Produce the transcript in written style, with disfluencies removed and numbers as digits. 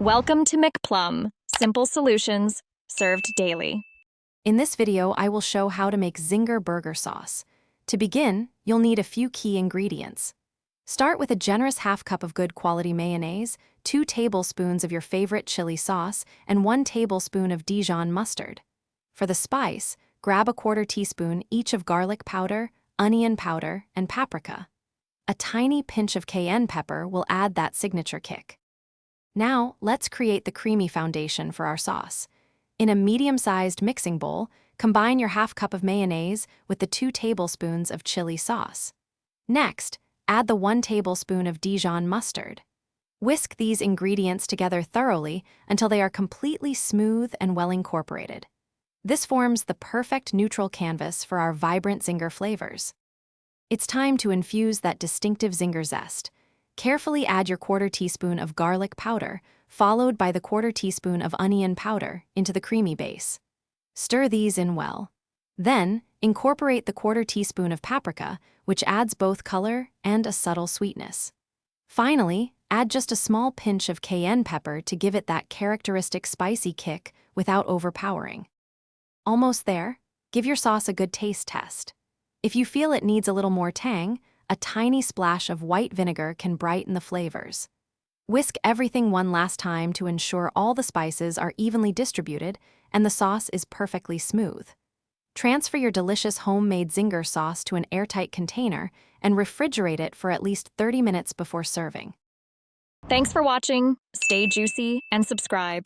Welcome to McPlum, simple solutions served daily. In this video, I will show how to make Zinger burger sauce. To begin, you'll need a few key ingredients. Start with a generous half cup of good quality mayonnaise, 2 tablespoons of your favorite chili sauce, and 1 tablespoon of Dijon mustard. For the spice, grab a 1/4 teaspoon each of garlic powder, onion powder, and paprika. A tiny pinch of cayenne pepper will add that signature kick. Now, let's create the creamy foundation for our sauce. In a medium-sized mixing bowl, combine your half cup of mayonnaise with the 2 tablespoons of chili sauce. Next, add the 1 tablespoon of Dijon mustard. Whisk these ingredients together thoroughly until they are completely smooth and well incorporated. This forms the perfect neutral canvas for our vibrant Zinger flavors. It's time to infuse that distinctive Zinger zest. Carefully add your 1/4 teaspoon of garlic powder, followed by the 1/4 teaspoon of onion powder, into the creamy base. Stir these in well. Then, incorporate the 1/4 teaspoon of paprika, which adds both color and a subtle sweetness. Finally, add just a small pinch of cayenne pepper to give it that characteristic spicy kick without overpowering. Almost there, give your sauce a good taste test. If you feel it needs a little more tang, a tiny splash of white vinegar can brighten the flavors. Whisk everything one last time to ensure all the spices are evenly distributed and the sauce is perfectly smooth. Transfer your delicious homemade Zinger sauce to an airtight container and refrigerate it for at least 30 minutes before serving. Thanks for watching. Stay juicy and subscribe.